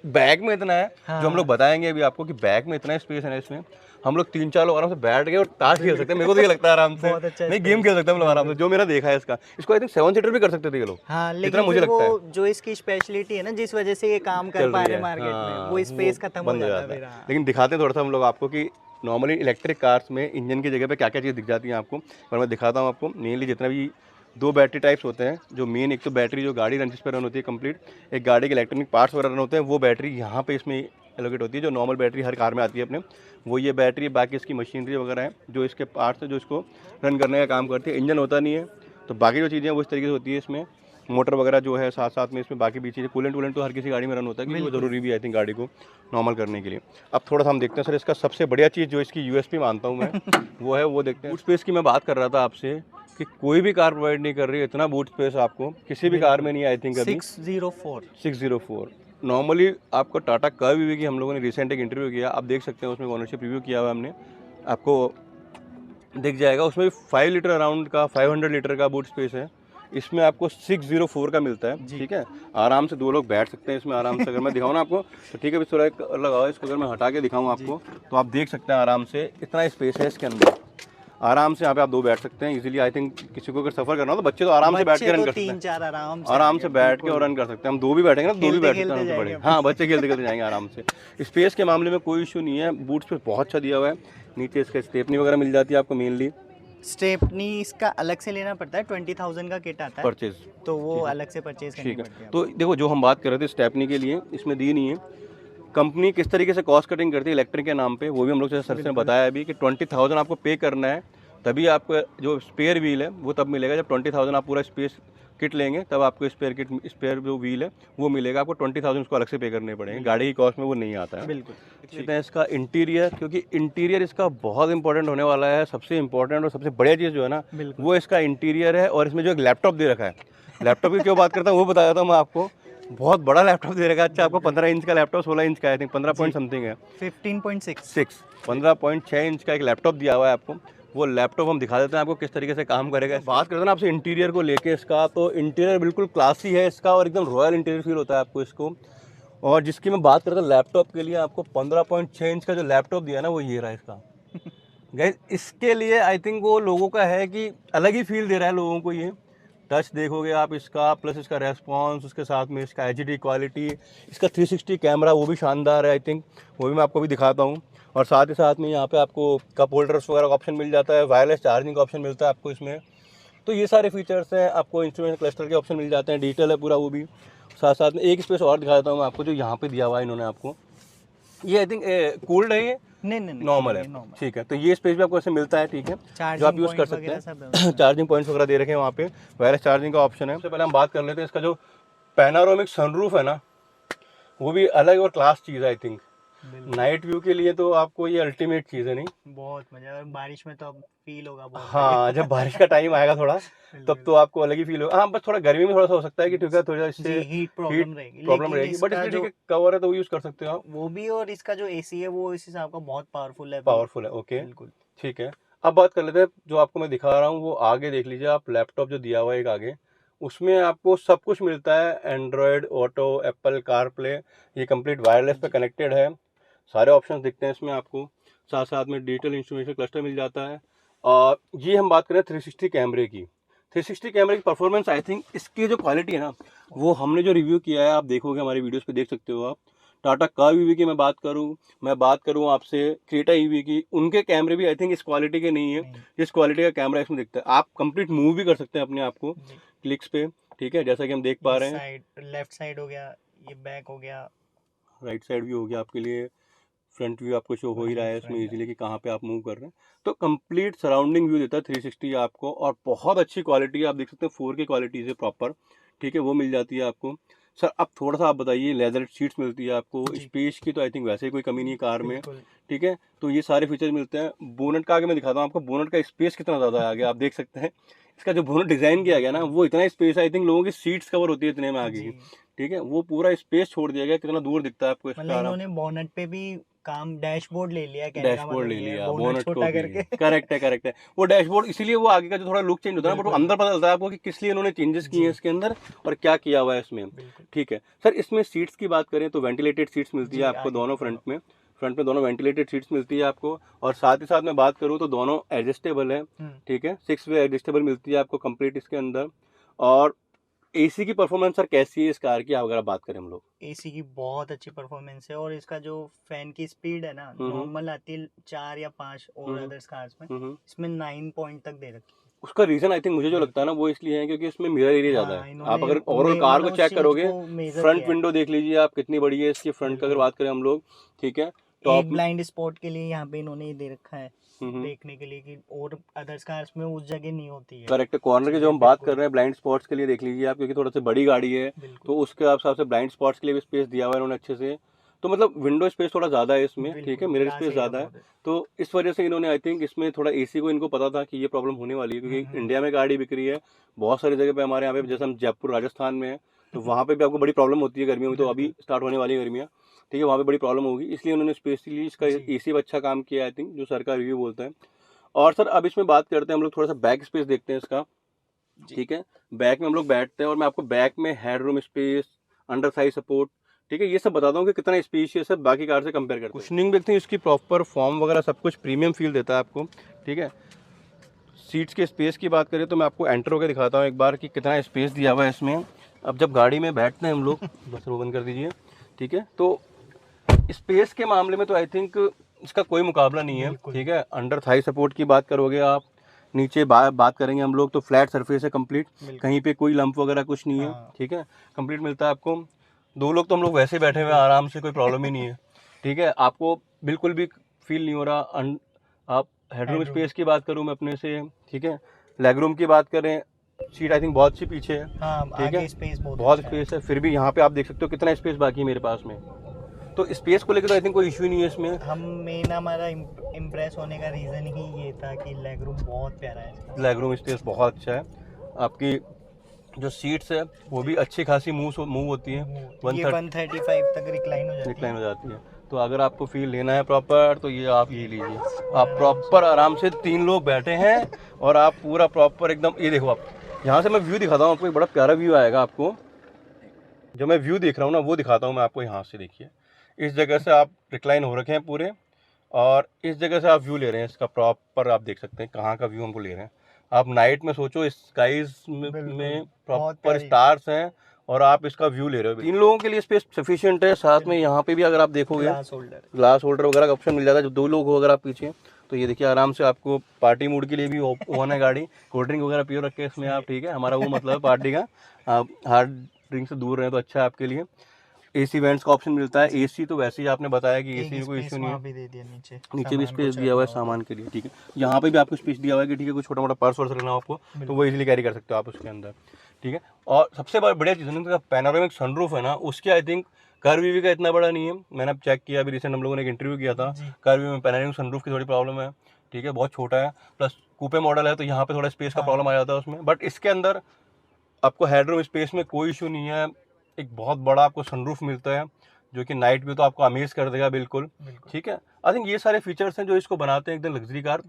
बैग में इतना है, जो हम लोग बताएंगे अभी आपको कि बैग में इतना स्पेस है ना इसमें, हम लोग 3-4 लोग आराम से बैठ गए और ताश खेल सकते हैं, मेरे को तो ये लगता है आराम से, बहुत अच्छा नहीं गेम खेल सकते हैं हम लोग आराम से, जो मेरा देखा है इसको आई थिंक 7 सीटर भी कर सकते थे ये लोग, हाँ, इतना लेकिन मुझे फिर लगता वो जो इसकी स्पेशलिटी है ना, जिस वजह से ये काम कर चल पा रही रहे है, मार्केट हाँ, में, वो स्पेस खत्म हो बंद जाता है फिर। हाँ। लेकिन दिखाते हैं थोड़ा सा हम लोग आपको कि नॉर्मली इलेक्ट्रिक कार्स में इंजन की जगह पे क्या क्या चीज़ दिख जाती है आपको, और मैं दिखाता हूँ आपको। मेनली जितना भी 2 बैटरी टाइप्स होते हैं, जो मेन एक तो बैटरी जो गाड़ी रन जिस पर रन होती है कंप्लीट, एक गाड़ी के इलेक्ट्रॉनिक पार्ट्स वगैरह रन होते हैं, वो बैटरी यहाँ पे इसमें एलोकेट होती है, जो नॉर्मल बैटरी हर कार में आती है अपने, वो ये बैटरी, बाकी इसकी मशीनरी वगैरह है जो इसके पार्ट्स है जो इसको रन करने का काम करती है। इंजन होता नहीं है, तो बाकी जो चीज़ें वो इस तरीके से होती है, इसमें मोटर वगैरह जो है साथ साथ में इसमें बाकी भी चीज़ें, कूलेंट तो हर किसी गाड़ी में रन होता है, क्योंकि वो ज़रूरी भी आई थिंक गाड़ी को नॉर्मल करने के लिए। अब थोड़ा सा हम देखते हैं सर, इसका सबसे बढ़िया चीज़ जो इसकी यूएसपी मानता हूँ मैं वो है, वो देखते हैं बूट स्पेस की। मैं बात कर रहा था आपसे कि कोई भी कार प्रोवाइड नहीं कर रही है इतना बूट स्पेस, आपको किसी भी कार में नहीं आई थिंक अभी। 604 नॉर्मली आपको टाटा कर्व की हम लोगों ने रिसेंट एक इंटरव्यू किया, आप देख सकते हैं उसमें ओनरशिप रिव्यू किया हुआ हमने, आपको दिख जाएगा, उसमें 5 लीटर अराउंड का 500 लीटर का बूट स्पेस है, इसमें आपको 604 का मिलता है, ठीक है। आराम से 2 लोग बैठ सकते हैं इसमें आराम से। अगर मैं दिखाऊँ ना आपको तो ठीक है, थोड़ा लगाओ इसको, अगर मैं हटा के दिखाऊँ आपको तो आप देख सकते हैं आराम से इतना स्पेस है इसके अंदर, आराम से यहाँ पे आप 2 बैठ सकते हैं इजीली। आई थिंक किसी को अगर सफ़र करना हो तो बच्चे तो आराम से बैठ के रन कर सकते हैं, 3-4 आराम से बैठ के और रन कर सकते हैं। हम 2 भी बैठेंगे ना, 2 भी बैठ सकते हैं, हाँ बच्चे खेलते खेलते जाएंगे आराम से। स्पेस के मामले में कोई इशू नहीं है, बूट स्पेस बहुत अच्छा दिया हुआ है, नीचे इसका स्टेपनी वगैरह मिल जाती है आपको। मेनली स्टेपनी इसका अलग से लेना पड़ता है, 20,000 का किट आता है परचेज, तो वो अलग से परचेज करनी पड़ती है। तो देखो जो हम बात कर रहे थे स्टेपनी के लिए, इसमें दी नहीं है। कंपनी किस तरीके से कॉस्ट कटिंग करती है इलेक्ट्रिक के नाम पे, वो भी हम लोग सर ने बताया अभी कि 20,000 आपको पे करना है, तभी आपको जो स्पेयर व्हील है वो तब मिलेगा जब 20,000 आप पूरा स्पेस किट लेंगे तब आपको स्पेयर जो व्हील है वो मिलेगा आपको। 20,000 उसको अलग से पे करने पड़ेंगे, गाड़ी की कॉस्ट में वो नहीं आता है। बिल्कुल। देखते हैं इसका इंटीरियर, क्योंकि इंटीरियर इसका बहुत इंपॉर्टेंट होने वाला है। सबसे इंपॉर्टेंट और सबसे बढ़िया चीज़ जो है ना वो इसका इंटीरियर है। और इसमें जो एक लैपटॉप दे रखा है, लैपटॉप की क्यों बात करता हूँ वो बता देता हूँ मैं आपको। बहुत बड़ा लैपटॉप दे रखा है। अच्छा, आपको 15 इंच का लैपटॉप, 16 इंच का आई थिंक 15 पॉइंट समथिंग है, 15.6 इंच का एक लैपटॉप दिया हुआ है आपको। वो लैपटॉप हम दिखा देते हैं आपको किस तरीके से काम करेगा। बात करते हैं ना आपसे इंटीरियर को लेके इसका, तो इंटीरियर बिल्कुल क्लासी है इसका और एकदम रॉयल इंटीरियर फील होता है आपको इसको। और जिसकी मैं बात करता हूँ लैपटॉप के लिए, आपको 15.6 इंच का जो लैपटॉप दिया ना वो ये रहा है इसका। गाइस इसके लिए आई थिंक वो लोगों का है कि अलग ही फील दे रहा है लोगों को। ये टच देखोगे आप इसका, प्लस इसका रेस्पॉन्स, उसके साथ में इसका एचडी क्वालिटी, इसका 360 कैमरा वो भी शानदार है आई थिंक, वो भी मैं आपको भी दिखाता हूँ। और साथ ही साथ में यहाँ पे आपको कप होल्डर्स वगैरह का ऑप्शन मिल जाता है, वायरलेस चार्जिंग का ऑप्शन मिलता है आपको इसमें। तो ये सारे फीचर्स हैं। आपको इंस्ट्रूमेंट क्लस्टर के ऑप्शन मिल जाते हैं, डिजिटल है पूरा वो भी। साथ साथ में एक स्पेस और दिखा देता हूँ मैं आपको जो यहाँ पे दिया हुआ है इन्होंने आपको। ये आई थिंक कूल्ड है, ये नहीं नॉर्मल है, ठीक है। तो ये स्पेस भी आपको ऐसे मिलता है, ठीक है, जो आप यूज़ कर सकते हैं। चार्जिंग पॉइंट्स वगैरह दे रखे हैं वहाँ पे, वायरलेस चार्जिंग का ऑप्शन है। सबसे पहले हम बात कर लेते हैं इसका जो पैनारोमिक सनरूफ है ना, वो भी अलग और क्लास चीज़ है आई थिंक। नाइट व्यू के लिए तो आपको ये अल्टीमेट चीज़ है। नहीं, बहुत मजा है। बारिश में तो अब फील होगा बहुत। हाँ, जब बारिश का टाइम आएगा थोड़ा तब तो आपको अलग ही फील होगा। हाँ, बस थोड़ा गर्मी में थोड़ा सा हो सकता है कि ठीक है, थोड़ा इससे हीट प्रॉब्लम रहेगी, बट इसलिए ठीक है, कवर है तो वो यूज़ कर सकते हो आप वो भी। और इसका जो एसी है वो इस हिसाब का बहुत पावरफुल है। ओके, बिल्कुल ठीक है। अब बात कर लेते हैं जो आपको मैं दिखा रहा हूँ वो आगे देख लीजिए आप। लैपटॉप जो दिया हुआ है एक आगे, उसमें आपको सब कुछ मिलता है, एंड्रॉयड ऑटो, एप्पल कारप्ले, ये कंप्लीट वायरलेस पे कनेक्टेड है। सारे ऑप्शंस दिखते हैं इसमें आपको। साथ साथ में डिजिटल इंस्ट्रूमेंटेशन क्लस्टर मिल जाता है। और ये हम बात करें 360 कैमरे की, 360 कैमरे की परफॉर्मेंस आई थिंक इसकी जो क्वालिटी है ना, वो हमने जो रिव्यू किया है आप देखोगे हमारी वीडियोस पे देख सकते हो आप। टाटा कर्व ईवी की मैं बात करूँ आपसे, क्रेटा ईवी की, उनके कैमरे भी आई थिंक इस क्वालिटी के नहीं है जिस क्वालिटी का कैमरा इसमें दिखता है। आप कंप्लीट मूव भी कर सकते हैं अपने आप को क्लिक्स पे, ठीक है, जैसा कि हम देख पा रहे हैं। लेफ्ट साइड हो गया, ये बैक हो गया, राइट साइड भी हो गया आपके लिए, फ्रंट व्यू आपको शो हो ही रहा है इसमें इजीली कि कहाँ पे आप मूव कर रहे हैं। तो कंप्लीट सराउंडिंग व्यू देता है 360 आपको, और बहुत अच्छी क्वालिटी है। आप देख सकते हैं 4K क्वालिटी से प्रॉपर, ठीक है, वो मिल जाती है आपको। सर अब थोड़ा सा आप बताइए, लेदर सीट्स मिलती है आपको, स्पेस की तो आई थिंक वैसे ही कोई कमी नहीं है कार में, ठीक है। तो ये सारे फीचर्स मिलते हैं। बोनट का आगे मैं दिखाता हूँ आपको, बोनट का स्पेस कितना ज़्यादा है आगे, आप देख सकते हैं। इसका जो बोनट डिज़ाइन किया गया ना, वो इतना स्पेस है, आई थिंक लोगों की सीट्स कवर होती है इतने में आगे की, ठीक है, वो पूरा स्पेस छोड़ दिया गया। कितना दूर दिखता है आपको इसका। मतलब इन्होंने बोनट पे भी काम, डैशबोर्ड ले लिया, डैशबोर्ड ले लिया बोनट छोटा करके। करेक्ट है, वो डैशबोर्ड इसीलिए वो आगे का जो थोड़ा लुक चेंज होता है ना, बट वो अंदर पता चलता है आपको कि किस लिए इन्होंने चेंजेस किए हैं इसके अंदर और क्या किया हुआ है इसमें, ठीक है। सर इसमें सीट्स की बात करें तो वेंटिलेटेड सीट्स मिलती है आपको दोनों, फ्रंट में दोनों वेंटिलेटेड सीट्स मिलती है आपको। और साथ ही साथ मैं बात करूँ तो दोनों एडजस्टेबल है, ठीक है, 6 वे एडजस्टेबल मिलती है आपको कंप्लीट इसके अंदर। और एसी की परफॉर्मेंस सर कैसी है इस कार की, अगर बात करें हम लोग? एसी की बहुत अच्छी परफॉर्मेंस है, और इसका जो फैन की स्पीड है ना, नॉर्मल आती है 4 या 5 और अदर्स कार्स में, इसमें 9 पॉइंट तक दे रखी है। उसका रीजन आई थिंक मुझे जो लगता है ना वो इसलिए है क्योंकि इसमें मिरर एरिया ज़्यादा है। आप अगर ओवरऑल कार को चेक करोगे, फ्रंट विंडो देख लीजिए आप कितनी बड़ी है इसकी, फ्रंट का अगर बात करें हम लोग, ठीक है। टॉप ब्लाइंड स्पॉट के लिए यहाँ पे इन्होंने दे रखा है देखने के लिए कि और अदर्स कार्स में उस जगह नहीं होती है। करेक्ट, कॉर्नर की जो हम बात कर रहे हैं ब्लाइंड स्पॉट्स के लिए देख लीजिए आप, क्योंकि थोड़ा सा बड़ी गाड़ी है तो उसके हिसाब से ब्लाइंड स्पॉट्स के लिए भी स्पेस दिया हुआ है उन्होंने अच्छे से। तो मतलब विंडो स्पेस थोड़ा ज़्यादा है इसमें, ठीक है, मिरर स्पेस ज़्यादा है। तो इस वजह से इन्होंने आई थिंक इसमें थोड़ा एसी को इनको पता था कि ये प्रॉब्लम होने वाली है, क्योंकि इंडिया में गाड़ी बिक रही है बहुत सारी जगह पे, हमारे यहाँ पे जैसे हम जयपुर राजस्थान में है तो वहाँ पे भी आपको बड़ी प्रॉब्लम होती है गर्मियों में, तो अभी स्टार्ट होने वाली है गर्मियाँ, ठीक है, वहाँ पे बड़ी प्रॉब्लम होगी, इसलिए उन्होंने स्पेशली इसका एसी में अच्छा काम किया आई थिंक, जो सर का रिव्यू बोलता है। और सर अब इसमें बात करते हैं हम लोग, थोड़ा सा बैक स्पेस देखते हैं इसका, ठीक है। बैक में हम लोग बैठते हैं और मैं आपको बैक में headroom space, under size support, ठीक है, ये सब बताता हूँ कि कितना स्पेशियस है बाकी कार से कंपेयर करते हैं। कुशनिंग देखते हैं इसकी, प्रॉपर फॉर्म वगैरह सब कुछ प्रीमियम फील देता है आपको, ठीक है। सीट्स के स्पेस की बात करें तो मैं आपको एंटर होकर दिखाता हूँ एक बार कि कितना स्पेस दिया हुआ है इसमें। अब जब गाड़ी में बैठते हैं हम लोग, बस वो बंद कर दीजिए, ठीक है, तो स्पेस के मामले में तो आई थिंक इसका कोई मुकाबला नहीं है, ठीक है। अंडर थाई सपोर्ट की बात करोगे आप, नीचे बात करेंगे हम लोग तो फ्लैट सरफेस है कंप्लीट, कहीं पे कोई लंप वगैरह कुछ नहीं है, ठीक है, कंप्लीट मिलता है आपको। 2 लोग तो हम लोग वैसे बैठे हुए हैं आराम से, कोई प्रॉब्लम ही नहीं है, ठीक है, आपको बिल्कुल भी फील नहीं हो रहा। आप हेडरूम स्पेस की बात करूँ मैं अपने से, ठीक है, लेग रूम की बात करें, सीट आई थिंक बहुत अच्छी पीछे है। हाँ, ठीक है, आगे स्पेस बहुत अच्छा है। स्पेस है। फिर भी यहाँ पे आप देख सकते हो कितना स्पेस बाकी है मेरे पास में। तो स्पेस को लेकर तो आई थिंक कोई इशू नहीं है इसमें। हम मेन हमारा इम्प्रेस होने का रीज़न ही ये था कि लेग रूम बहुत प्यारा है इसका। लेग रूम स्पेस बहुत अच्छा है। आपकी जो सीट्स है वो भी अच्छी खासी मूव होती है। ये 135 तक रिक्लाइन हो जाती है। तो अगर आपको फील लेना है प्रॉपर तो ये आप ये लीजिए। आप प्रॉपर आराम से 3 लोग बैठे हैं और आप पूरा प्रॉपर एकदम, ये देखो आप यहाँ से मैं व्यू दिखाता हूँ आपको, एक बड़ा प्यारा व्यू आएगा आपको। जो मैं व्यू देख रहा हूँ ना वो दिखाता हूँ मैं आपको। यहाँ से देखिए, इस जगह से आप रिक्लाइन हो रखे हैं पूरे, और इस जगह से आप व्यू ले रहे हैं इसका प्रॉपर। आप देख सकते हैं कहाँ का व्यू हमको ले रहे हैं। आप नाइट में सोचो, स्काईज में प्रॉपर स्टार्स हैं और आप इसका व्यू ले रहे हो। 3 लोगों के लिए स्पेस सफिशिएंट है। साथ में यहाँ पे भी अगर आप देखोगे ग्लास होल्डर वगैरह का ऑप्शन मिल जाता है। जब 2 लोग हो अगर आप पीछे, तो ये देखिए आराम से आपको पार्टी मूड के लिए भी ओन है गाड़ी। कोल्ड ड्रिंक वगैरह पियो रखे इसमें आप, ठीक है। हमारा वो मतलब पार्टी का, आप हार्ड ड्रिंक से दूर रहें तो अच्छा है आपके लिए। एसी वेंट्स का ऑप्शन मिलता है। एसी तो वैसे ही आपने बताया कि एसी में कोई इशू नहीं है। भी दे दिया नीचे भी स्पेस दिया हुआ है सामान के लिए, ठीक है। यहाँ पे भी आपको स्पेस दिया हुआ है कि ठीक है, कोई छोटा मोटा पर्स वर्स रखना हो आपको तो वो इजीली कैरी कर सकते हो आप उसके अंदर, ठीक है। और सबसे बढ़िया चीज़ है पैनोरामिक सनरूफ है ना, उसके आई थिंक कर्व का इतना बड़ा नहीं है। मैंने अब चेक किया, अभी रिसेंट हम लोगों ने एक इंटरव्यू किया था। कर्व में पैनोरामिक सनरूफ की थोड़ी प्रॉब्लम है, ठीक है, बहुत छोटा है। प्लस कूपे मॉडल है तो यहाँ पे थोड़ा स्पेस का प्रॉब्लम आ जाता है उसमें। बट इसके अंदर आपको हेडरूम स्पेस में कोई इशू नहीं है। एक बहुत बड़ा आपको सनरूफ मिलता है जो कि नाइट व्यू तो आपको अमेज कर देगा बिल्कुल, ठीक है। आई थिंक ये सारे फीचर्स हैं जो इसको बनाते हैं एकदम लग्जरी कार।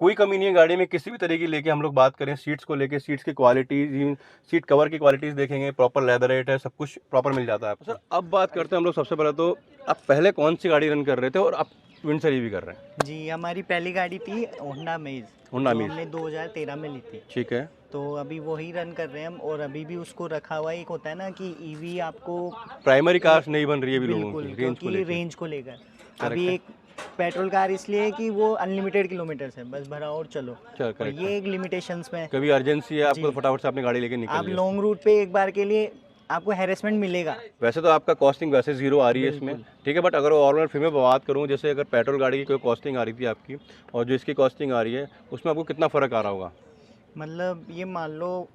कोई कमी नहीं है गाड़ी में किसी भी तरह की। लेके हम लोग बात करें सीट्स को लेके, सीट्स की क्वालिटी, सीट कवर की क्वालिटीज देखेंगे, प्रॉपर लेदर रेट है, सब कुछ प्रॉपर मिल जाता है आपको। सर अब बात करते हैं हम लोग सबसे पहले तो, आप पहले कौन सी गाड़ी रन कर रहे थे और आप विंडसर ईवी कर रहे हैं? जी, हमारी पहली गाड़ी थी होंडा अमेज। हमने 2013 में ली थी, ठीक है। तो अभी वही रन कर रहे हैं हम, और अभी भी उसको रखा हुआ है। एक होता है ना कि ईवी आपको प्राइमरी कार्स नहीं बन रही है अभी लोगों बिल्कुल, की रेंज को लेकर। अभी एक पेट्रोल कार इसलिए है कि वो अनलिमिटेड किलोमीटर्स है, बस भरा और चलो। और ये एक लिमिटेशंस में, कभी अर्जेंसी है आपको फटाफट से अपनी गाड़ी लेके निकल आप लॉन्ग रूट पे एक बार के लिए आपको हैरेसमेंट मिलेगा। वैसे तो आपका कॉस्टिंग वैसे जीरो आ रही है इसमें, ठीक है। बट अगर ओवरऑल फिर मैं बात करूँ, जैसे अगर पेट्रोल गाड़ी की कोई कॉस्टिंग आ रही थी आपकी और जो इसकी कॉस्टिंग आ रही है, उसमें आपको कितना फ़र्क आ रहा होगा? मतलब ये मान लो,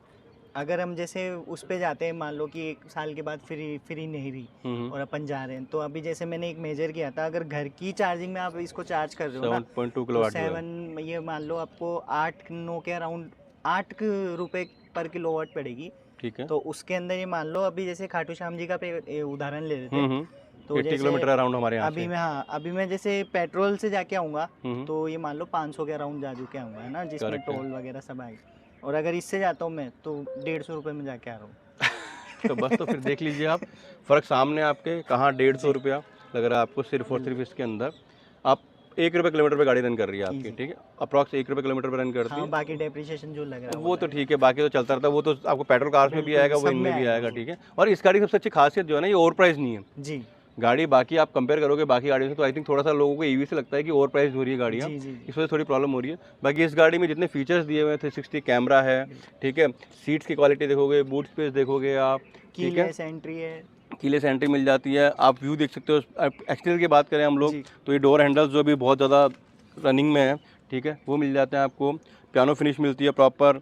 अगर हम जैसे उस पे जाते हैं, मान लो कि 1 साल के बाद फ्री नहीं रही और अपन जा रहे हैं, तो अभी जैसे मैंने एक मेजर किया था, अगर घर की चार्जिंग में आप इसको चार्ज कर रहे हो ना 7.2 किलोवाट, 7, ये मान लो आपको 8-9 के अराउंड 8 रुपये पर किलोवाट पड़ेगी, ठीक है। तो उसके अंदर ये मान लो, अभी जैसे खाटू श्याम जी का उदाहरण ले लेते हैं, तो 80 किलोमीटर अराउंड हमारे यहाँ अभी से। मैं अभी मैं जैसे पेट्रोल से जाके आऊँगा तो ये मान लो 500 के अराउंड जा के आऊँगा, है ना, जिसमें टोल वगैरह सब आएगा। और अगर इससे जाता हूँ मैं तो 150 रुपये में जाके आ रहा हूँ। तो बस, तो फिर देख लीजिए आप फ़र्क सामने आपके, कहाँ 150 रुपया लग रहा है आपको सिर्फ और सिर्फ इसके अंदर। आप 1 रुपये किलोमीटर पे गाड़ी रन कर रही है आपकी, ठीक है। अप्रॉक्स 1 रुपये किलोमीटर पे रन करती है। बाकी डेप्रिसिएशन जो लग रहा है वो तो ठीक है, बाकी तो चलता रहता है, वो तो आपको पेट्रोल कार्स में भी आएगा, वो इनमें भी आएगा, ठीक है। और इस गाड़ी की सबसे अच्छी खासियत जो है ना, ये ओवर प्राइस नहीं है जी। गाड़ी। बाकी आप कंपेयर करोगे बाकी गाड़ियों से तो आई थिंक थोड़ा सा लोगों को ईवी से लगता है कि ओवर प्राइस हो रही है गाड़ियाँ, इस वजह से थोड़ी प्रॉब्लम हो रही है। बाकी इस गाड़ी में जितने फीचर्स दिए हुए हैं, 360 कैमरा है, ठीक है। सीट्स की क्वालिटी देखोगे, बूट स्पेस देखोगे आप, ठीक है। कीलेस एंट्री मिल जाती है। आप व्यू देख सकते हो। एक्सटीरियर की बात करें हम लोग तो ये डोर हैंडल्स जो भी बहुत ज़्यादा रनिंग में है, ठीक है, वो मिल जाते हैं आपको। पियानो फिनिश मिलती है प्रॉपर,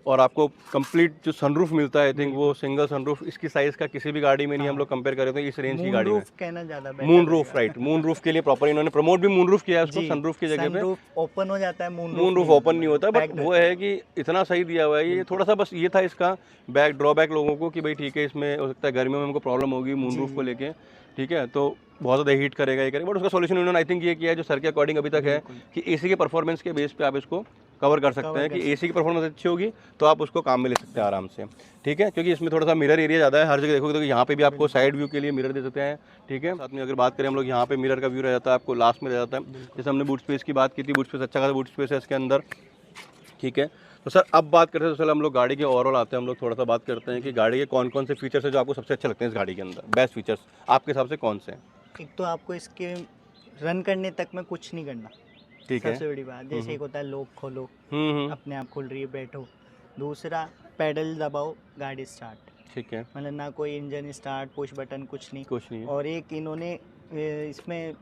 और आपको कंप्लीट जो सनरूफ मिलता है, आई थिंक वो सिंगल सनरूफ इसकी साइज का किसी भी गाड़ी में नहीं। हम लोग कंपेयर कर रहे थे इस रेंज की गाड़ी में। कहना ज़्यादा moon roof, right, moon roof के लिए प्रॉपर इन्होंने प्रमोट भी मून रूफ किया है उसको, सनरूफ की जगह पे। ओपन हो जाता है, मून रूफ ओपन नहीं होता, बट वो है कि इतना सही दिया हुआ है। ये थोड़ा सा बस ये था इसका ड्रॉबैक लोगों को कि भाई ठीक है, इसमें हो सकता है गर्मियों में हमको प्रॉब्लम होगी मून रूफ को लेके, ठीक है, तो बहुत ज़्यादा हीट करेगा ये करेगा। बट उसका सोल्यूशन उन्होंने आई थिंक ये किया है जो सर के अकॉर्डिंग अभी तक है कि एसी के परफॉर्मेंस के बेस पे आप इसको कवर कर सकते हैं कि एसी की परफॉर्मेंस अच्छी होगी तो आप उसको काम में ले सकते हैं आराम से, ठीक है। क्योंकि इसमें थोड़ा सा मिरर एरिया ज़्यादा है, हर जगह देखोगे तो यहाँ पे भी आपको साइड व्यू के लिए मिरर दे सकते हैं, ठीक है। साथ में अगर बात करें हम लोग, यहाँ पे मिरर का व्यू रह जाता है आपको लास्ट में रह जाता है। जैसे हमने बूट स्पेस की बात की थी, बूट स्पेस अच्छा खासा बूट स्पेस है इसके अंदर, ठीक है। तो सर अब बात करते हैं, तो चलो हम लोग गाड़ी के ओवरऑल आते हैं, हम लोग थोड़ा सा बात करते हैं कि गाड़ी के कौन कौन से फीचर्स है जो आपको सबसे अच्छे लगते हैं इस गाड़ी के अंदर, बेस्ट फीचर्स आपके हिसाब से कौन से हैं? एक तो आपको इसके रन करने तक में कुछ नहीं करना, ठीक है, सबसे बड़ी बात। जैसे एक होता है लॉक खोलो, अपने आप खुल रही है, बैठो। दूसरा, पैडल दबाओ, गाड़ी स्टार्ट, ठीक है, मतलब ना कोई इंजन स्टार्ट, पुश बटन, कुछ नहीं है। और एक इन्होंने इसमें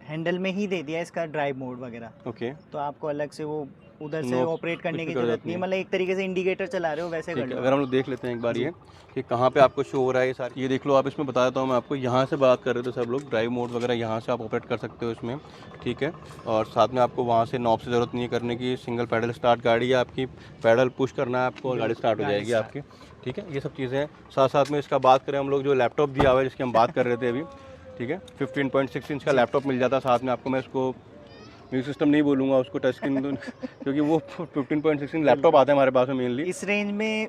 हैंडल में ही दे दिया इसका ड्राइव मोड वगैरह, ओके। तो आपको अलग से वो उधर से ऑपरेट करने की जरूरत नहीं, मतलब एक तरीके से इंडिकेटर चला रहे हो वैसे कर लो। अगर हम लोग देख लेते हैं एक बार ये कि कहाँ पे आपको शो हो रहा है ये सारी, ये देख लो आप। इसमें बता देता हूँ मैं आपको, यहाँ से बात कर रहे थे सब लोग, ड्राइव मोड वगैरह यहाँ से आप ऑपरेट कर सकते हो इसमें, ठीक है। और साथ में आपको वहाँ से नॉब से ज़रूरत नहीं है करने की, सिंगल पैडल स्टार्ट गाड़ी है आपकी, पैडल पुश करना है आपको और गाड़ी स्टार्ट हो जाएगी आपकी, ठीक है। ये सब चीज़ें हैं। साथ साथ में इसका बात करें हम लोग, जो लैपटॉप दिया हुआ है जिसकी हम बात कर रहे थे अभी, ठीक है, 15.6 इंच का लैपटॉप मिल जाता है साथ में आपको। मैं इसको म्यूजिक सिस्टम नहीं बोलूँगा उसको, टच स्क्रीन क्योंकि वो 15.6 इंच लैपटॉप आता है हमारे पास में मेनली। इस रेंज में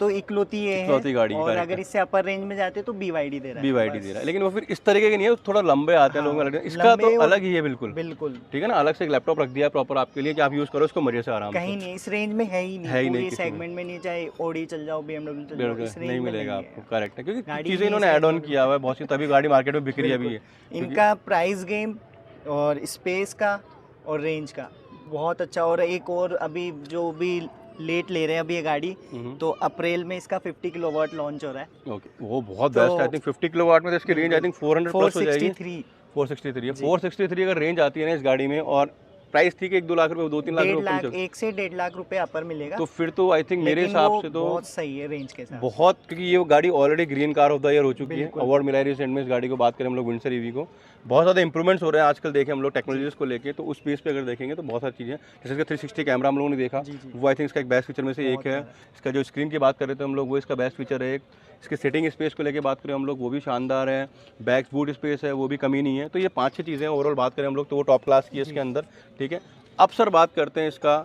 तो इकलौती ये है, इकलौती गाड़ी, और अगर इससे अपर रेंज में जाते तो BYD दे रहा है, BYD दे रहा है। लेकिन वो फिर इस तरीके के नहीं है, थोड़ा लंबे आते हैं लोगों के। इसका तो अलग ही है बिल्कुल, बिल्कुल, ठीक है ना। अलग से एक लैपटॉप रख दिया है प्रॉपर आपके लिए कि आप यूज़ करो इसको मजे से आराम से। कहीं नहीं, इस रेंज में है ही नहीं, सेगमेंट में नहीं, चाहे ऑडी चल जाओ, BMW चल जाओ, इस रेंज नहीं में मिलेगा आपको। करेक्ट है, क्योंकि चीज़ें इन्होंने ऐड ऑन किया हुआ है बहुत सी, तभी गाड़ी मार्केट में बिक रही है अभी। इनका प्राइस गेम और स्पेस का और रेंज का बहुत अच्छा। और एक और अभी जो भी लेट ले रहे हैं अभी ये गाड़ी, तो अप्रैल में इसका 50 किलोवाट लॉन्च हो रहा है। ओके, वो बहुत बेस्ट है। आई थिंक 50 किलोवाट में तो इसकी रेंज आई थिंक 400 प्लस हो जाएगी। 463 है, 463 अगर रेंज आती है ना इस गाड़ी में, और प्राइस ठीक है 1-2 लाख रुपए, 2-3 लाख रुपए, 1 से 1.5 लाख रुपए अपर मिलेगा। तो फिर तो आई थिंक मेरे हिसाब से तो बहुत सही है रेंज के साथ, बहुत, क्योंकि ये गाड़ी already green car of the year हो चुकी है, अवार्ड मिला है रिसेंट में इस गाड़ी को। बात करें हम लोग विंडसर ईवी को, बहुत ज़्यादा इंप्रूवमेंट्स हो रहे हैं आजकल, देखें हम लोग टेक्नोलॉजीज को लेके, तो उस बेस पे अगर देखेंगे तो बहुत सारी चीज़ें, जैसे इसका 360 कैमरा हम लोगों ने देखा, वो आई थिंक इसका एक बेस्ट फीचर में से एक है। इसका जो स्क्रीन की बात कर रहे थे हम लोग, वो इसका बेस्ट फीचर है एक। इसके सीटिंग स्पेस को लेके बात करें हम लोग, वो भी शानदार है। बैक बूट स्पेस है, वो भी कमी नहीं है। तो ये 5-6 चीज़ें ओवरऑल बात करें हम लोग तो वो टॉप क्लास की है इसके अंदर, ठीक है। अब सर बात करते हैं इसका,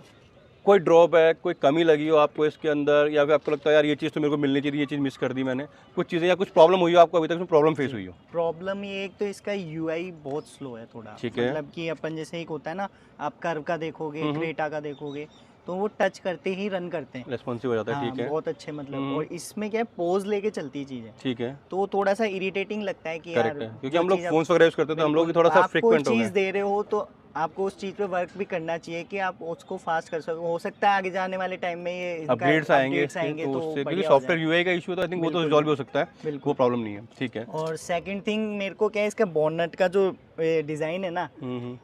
कोई ड्रॉप है, कोई कमी लगी हो आपको इसके अंदर, या फिर आपको लगता है यार ये चीज़ तो मेरे को मिलनी चाहिए, ये चीज़ मिस कर दी मैंने, कुछ चीज़ें या कुछ प्रॉब्लम हुई हो आपको अभी तक, इसमें प्रॉब्लम फेस हुई हो? प्रॉब्लम ये एक तो इसका UI बहुत स्लो है थोड़ा, ठीक है। मतलब कि अपन जैसे एक होता है ना, आप कर्व का देखोगे, क्रेटा का देखोगे, तो वो टच करते ही रन करते हैं, रेस्पॉन्सिव हो जाता है, ठीक है, बहुत अच्छे मतलब। और इसमें क्या है, पोज लेके चलती चीज़ें, ठीक है, तो थोड़ा सा इरिटेटिंग लगता है कि यार, क्योंकि हम लोग फोन्स वगैरह यूज करते हैं तो हम लोग थोड़ा सा फ्रीक्वेंट हो गए। चीज़ दे रहे हो तो आपको उस चीज़ पे वर्क भी करना चाहिए कि आप उसको फास्ट कर सको। हो सकता है आगे जाने वाले टाइम में ये अपडेट्स आएंगे तो उससे, क्योंकि सॉफ्टवेयर UI का इशू तो आई थिंक वो तो रिजॉल्व भी हो सकता है, वो प्रॉब्लम नहीं है, ठीक है। और सेकंड थिंग मेरे को क्या है, इसका बोनट का जो डिजाइन है ना,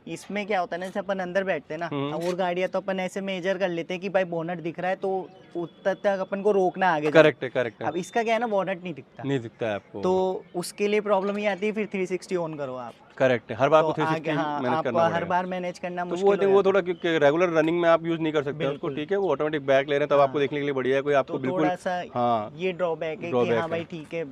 इसमें क्या होता है ना, जैसे अपन अंदर बैठते हैं ना, और गाड़ियां तो अपन ऐसे मेजर कर लेते हैं कि भाई बोनट दिख रहा है तो उतना तक अपन को रोकना आगे। करेक्ट है। अब इसका क्या है ना, बोनट नहीं दिखता है आपको, तो उसके लिए प्रॉब्लम ये आती है, फिर 360 ऑन करो आप। करेक्ट है, हर बार को 360 मैनेज करना पड़ेगा, हर बार मैनेज करना मुश्किल है। वो थोड़ा क्योंकि रेगुलर रनिंग में आप यूज नहीं कर सकते उसको, ठीक है। वो ऑटोमेटिक बैक ले रहे हैं तब आपको देखने के लिए बढ़िया है, कोई आपको बिल्कुल ये ड्रॉबैक है कि हाँ भाई ठीक है,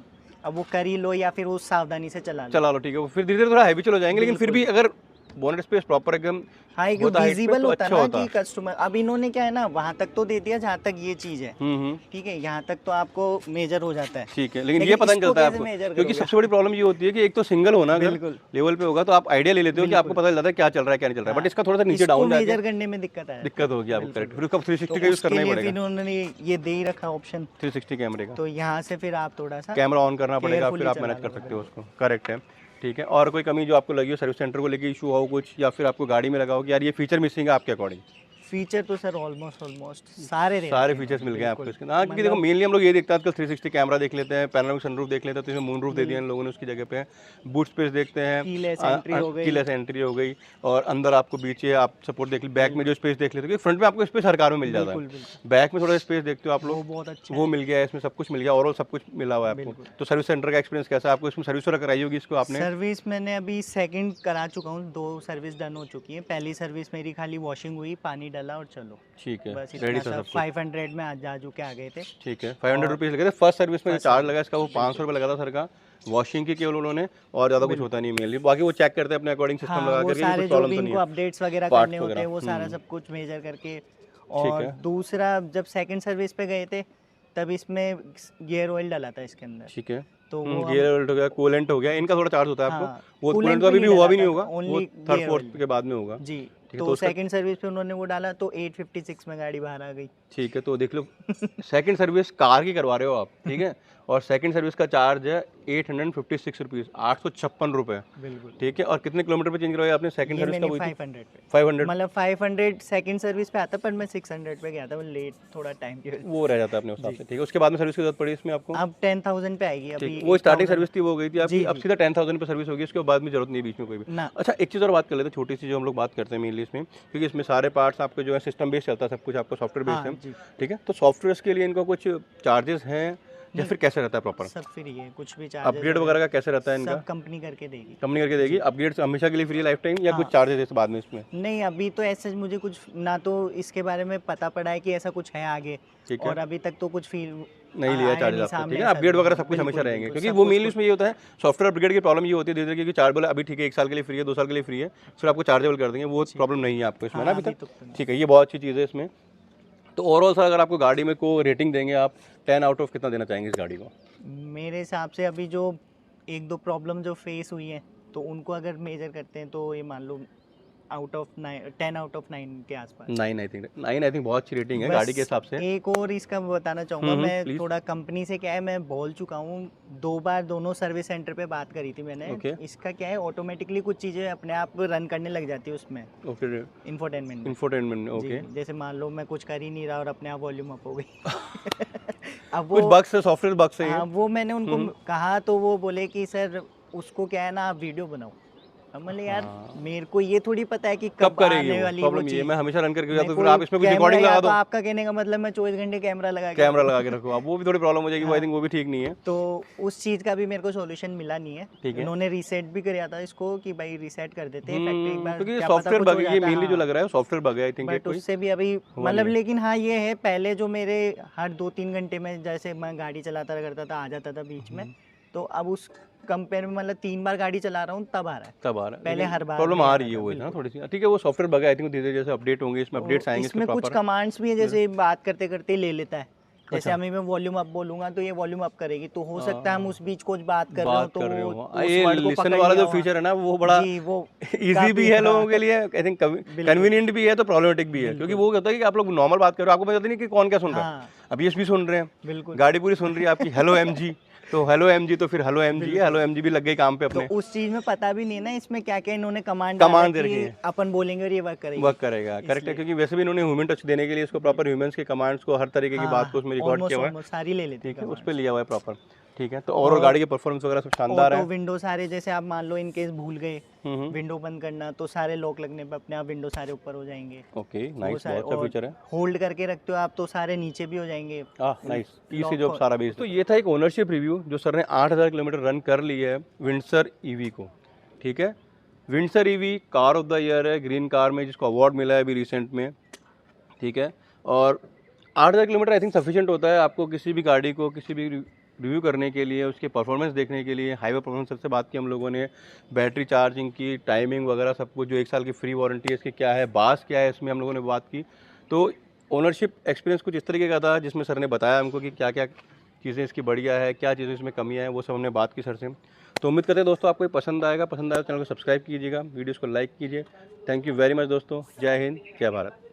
अब वो कर ही लो या फिर वो सावधानी से चला लो, ठीक है। वो फिर धीरे धीरे थोड़ा हैवी चलो जाएंगे, लेकिन फिर भी अगर बोनट स्पेस प्रॉपर एकदम विजिबल होता है ना कि कस्टमर, अब इन्होंने क्या है ना, वहां तक तो दे दिया जहाँ तक ये चीज है, ठीक है, यहाँ तक तो आपको मेजर हो जाता है, ठीक है। लेकिन ये पता नहीं चलता है आपको, क्योंकि सबसे बड़ी प्रॉब्लम ये होती है कि एक तो सिंगल होना, अगर लेवल पे होगा तो आप आइडिया ले लेते हो कि आपको पता चल जाता है क्या चल रहा है क्या नहीं चल रहा है, बट इसका थोड़ा सा नीचे डाउन मेजर करने में दिक्कत होगी आपको, करेक्ट। फिर उसका 360 का यूज करना ही पड़ेगा, इन्होंने ये दे ही रखा ऑप्शन 360 कैमरे का, तो यहाँ से फिर आप थोड़ा सा कैमरा ऑन करना पड़ेगा, फिर आप मैनेज कर सकते हो उसको, करेक्ट है, ठीक है। और कोई कमी जो आपको लगी हो, सर्विस सेंटर को लेके इशू हो कुछ, या फिर आपको गाड़ी में लगा हो कि यार ये फीचर मिसिंग है आपके अकॉर्डिंग? फीचर तो सर ऑलमोस्ट सारे फीचर्स मिल गए आपको इसके। हाँ, क्योंकि देखो मेनली हम लोग ये देखते हैं आजकल 360 कैमरा देख लेते हैं, पैनोरामिक सनरूफ देख लेते हैं, तो इसमें मून रूफ दे दिया इन लोगों ने उसकी जगह पे, बूट स्पेस देखते हैं, कीलेस एंट्री हो गई, और अंदर आपको पीछे आप सपोर्ट देख ली, बैक में जो स्पेस देख लेते हो, फ्रंट में आपको स्पेस हर कार में मिल जाता है, बैक में थोड़ा स्पेस देखते हो आप लोग, बहुत अच्छा वो मिल गया है, इसमें सब कुछ मिल गया, ओवरऑल सब कुछ मिला हुआ है आपको। तो सर्विस सेंटर का एक्सपीरियंस कैसा है आपको? इसमें सर्विस वगैरह कराई होगी इसको आपने? सर्विस मैंने अभी सेकंड करा चुका हूँ, 2 सर्विस डन हो चुकी है। पहली सर्विस मेरी खाली वॉशिंग हुई, पानी डाला और चलो, ठीक है, रेडी था सब। 500 में आज आजू के आ गए थे, ठीक है। 500 रुपीज़ लगे थे फर्स्ट सर्विस में, चार्ज लगा इसका वो 500 रुपये लगा था सर का, वॉशिंग की केवल उन्होंने, और ज़्यादा कुछ होता नहीं मेनली, बाकी वो चेक करते हैं अपने अकॉर्डिंग सिस्टम लगा करके, सारे जो भी इनको अपडेट्स वगैरह करने होते हैं वो सारा सब कुछ मेजर करके। और दूसरा जब सेकंड सर्विस पे गए थे तब इसमें गियर ऑयल डाला था इसके अंदर, ठीक है, तो वो गियर ऑयल हो गया, कूलेंट हो गया, इनका थोड़ा चार्ज होता है आपको, वो कूलेंट तो अभी भी हुआ भी नहीं होगा, वो थर्ड फोर्थ के बाद में होगा जी। तो सेकंड सर्विस पे उन्होंने वो डाला तो 856 में गाड़ी बाहर आ गई, ठीक है। तो देख लो सेकंड सर्विस कार की करवा रहे हो आप, ठीक है, और सेकंड सर्विस का चार्ज है 856 रुपीज़, 856 रुपये। बिल्कुल। ठीक है, और कितने किलोमीटर पे चेंज करवाया आपने सेकंड ये सर्विस का? मैंने वही 500 पे, 500 मतलब 500 सेकंड सर्विस पे आता, पर मैं 600 पे गया था, वो लेट थोड़ा टाइम की वजह वो रह जाता है अपने हिसाब से। ठीक है, उसके बाद में सर्विस की जरूरत पड़ी इसमें आपको? से। अब 10,000 पे आएगी अभी। ठीक, वो स्टार्टिंग 8,000 सर्विस थी वो हो गई थी आपकी, जी, अब जी। सीधा 10,000 पे सर्विस होगी, उसके बाद में जरूरत नहीं है बीच में कोई भी ना। अच्छा, एक चीज़ और बात कर लेते हैं, छोटी सी जो हम लोग बात करते हैं मेनली इसमें, क्योंकि इसमें सारे पार्ट्स आपके जो है सिस्टम बेस्ड चलता है, सब कुछ आपका सॉफ्टवेयर बेस्ड हाँ है। जी। ठीक है, तो सॉफ्टवेयर के लिए इनका कुछ चार्जेस हैं या फिर कैसे रहता है प्रॉपर? सब फ्री है, कुछ भी चार्जेस अपग्रेड वगैरह का कैसे रहता है इनका? सब कंपनी करके देगी। कंपनी करके देगी? अपग्रेड हमेशा के लिए फ्री लाइफ टाइम या हाँ। कुछ चार्जेस है बाद में इसमें? नहीं, अभी तो ऐसे मुझे कुछ ना तो इसके बारे में पता पड़ा है कि ऐसा कुछ है आगे, ठीक है, और अभी तक तो कुछ फील नहीं लिया चार्जेस आपको। ठीक है, अपग्रेड वगैरह सब कुछ हमेशा रहेंगे, क्योंकि वो मेनली इसमें ये होता है सॉफ्टवेयर अपग्रेड की प्रॉब्लम ये होती है धीरे धीरे, क्योंकि चार्ज बोले अभी ठीक है 1 साल के लिए फ्री है, 2 साल के लिए फ्री है, फिर आपको चार्जेबल कर देंगे, वो प्रॉब्लम नहीं है आपको इसमें ना अभी तक। ठीक है, ये बहुत अच्छी चीज़ है इसमें। तो ओवरऑल सर अगर आपको गाड़ी में को रेटिंग देंगे आप 10 आउट ऑफ कितना देना चाहेंगे इस गाड़ी को? मेरे हिसाब से अभी जो 1-2 प्रॉब्लम जो फेस हुई है, तो उनको अगर मेजर करते हैं तो ये मान लो 10 आउट ऑफ 9 के आसपास। 9 आई थिंक बहुत अच्छी रेटिंग है गाड़ी के हिसाब से। एक और इसका बताना चाहूँगा, मैं प्लीज। थोड़ा कंपनी से क्या है, मैं बोल चुका हूँ 2 बार, दोनों सर्विस सेंटर पे बात करी थी मैंने। Okay. इसका क्या है, ऑटोमेटिकली कुछ चीज़ें अपने आप रन करने लग जाती है उसमें, ओके, इंफोटेनमेंट में। ओके। जैसे मान लो मैं कुछ कर ही नहीं रहा और अपने आप वॉल्यूम अप हो गई। अब कुछ वो बग्स है, सॉफ्टवेयर बग्स है ये? हाँ, वो मैंने उनको कहा तो वो बोले कि सर उसको क्या है ना, आप वीडियो बनाओ। अब मैंने यार मेरे को ये थोड़ी पता है कि कब करेगी आने वो वाली वो प्रॉब्लम ये चीज़। मैं हमेशा रन करके मेरे तो को फिर आप इसमें कुछ कैमरा रिकॉर्डिंग या लगा तो दो, आपका कहने का मतलब मैं 24 घंटे कैमरा लगा के रखो आप, वो भी थोड़ी प्रॉब्लम हो जाएगी, वो आई थिंक वो भी ठीक नहीं है। तो उस चीज़ का भी मेरे को सॉल्यूशन मिला नहीं है। ठीक है, उन्होंने रीसेट भी किया था इसको कि भाई रीसेट कर देते हैं फैक्ट्री एक बार, क्योंकि क्या सॉफ्टवेयर पता बग कुछ हो ये जाता। मेनली जो लग रहा है सॉफ्टवेयर बग है आई थिंक बट कोई। उससे भी अभी हुआ मतलब, नहीं। लेकिन हाँ ये है, पहले जो मेरे हर 2-3 घंटे में जैसे मैं गाड़ी चलाता करता था, आ जाता था बीच में, तो अब उस कंपेयर में मतलब 3 बार गाड़ी चला रहा हूँ तब आ रहा है, तब आ रहा है पहले हर बार प्रॉब्लम नहीं आ आ रही है रहा था, वो ना थोड़ी सी। ठीक है, वो सॉफ्टवेयर बग है आई थिंक धीरे धीरे जैसे अपडेट होंगे इसमें अपडेट्स आएंगे इसमें कुछ प्रॉपर। कमांड्स भी है, जैसे बात करते करते ही ले लेता है। जैसे अभी मैं वॉल्यूम अप बोलूंगा तो ये वॉल्यूम अप करेगी, तो हो सकता है हम उस बीच कुछ बात कर रहे हो तो वो ये वर्ड को लिसन पकड़ वाला लिया जो होगा। फीचर है ना वो बड़ा जी, वो इजी भी है लोगों के लिए, आई थिंक कन्वीनियंट भी है तो प्रॉब्लमेटिक भी है, क्योंकि वो होता है कि आप लोग नॉर्मल बात कर रहे हो, आपको पता नहीं कि कौन क्या सुन रहा है। हाँ, अब ये भी सुन रहे हैं, बिल्कुल। गाड़ी पूरी सुन रही है आपकी हेलो एमजी, तो हेलो एमजी तो फिर हेलो एमजी है, हेलो एमजी भी लग गई काम पे तो अपने। उस चीज में पता भी नहीं है ना इसमें क्या क्या इन्होंने कमांड दे रखी है, अपन बोलेंगे और ये वर्क करेगी। वर्क करेगा, करेक्ट है, क्योंकि वैसे भी इन्होंने ह्यूमन टच देने के लिए इसको प्रॉपर ह्यूमंस के कमांड्स को हर तरीके की बात को उसमें रिकॉर्ड किया हुआ है। सारी ले लेते ठीक है, हैं, उस पर लिया हुआ है प्रॉपर। ठीक है, तो और गाड़ी के परफॉर्मेंस वगैरह सब शानदार है। विंडो सारे, जैसे आप मान लो इन केस भूल गए विंडो बंद करना, तो सारे लॉक लगने पे अपने आप विंडो सारे ऊपर हो जाएंगे। ओके, नाइस, बहुत अच्छा फीचर है। होल्ड करके रखते हो आप तो सारे नीचे भी हो जाएंगे। नाइस, इसी जो सारा बेस। तो ये था एक ओनरशिप रिव्यू जो सर ने 8000 किलोमीटर रन कर लिया है विंडसर ईवी को। ठीक है, Windsor EV car of the year है ग्रीन कार में, जिसको अवार्ड मिला है अभी रिसेंट में। ठीक है, और 8000 किलोमीटर आई थिंक सफिशिएंट होता है आपको किसी भी गाड़ी को किसी भी रिव्यू करने के लिए, उसके परफॉर्मेंस देखने के लिए। हाईवे परफॉर्मेंस से बात की हम लोगों ने, बैटरी चार्जिंग की, टाइमिंग वगैरह सब कुछ, जो 1 साल की फ्री वारंटी है इसकी क्या है, बास क्या है, इसमें हम लोगों ने बात की। तो ओनरशिप एक्सपीरियंस कुछ इस तरीके का था जिसमें सर ने बताया हमको कि क्या क्या चीज़ें इसकी बढ़िया है, क्या चीज़ें इसमें कमियाँ हैं, वो सब हमने बात की सर से। तो उम्मीद करते हैं दोस्तों आपको ये पसंद आएगा तो चैनल को सब्सक्राइब कीजिएगा, वीडियोज़ को लाइक कीजिए। थैंक यू वेरी मच दोस्तों, जय हिंद, जय भारत।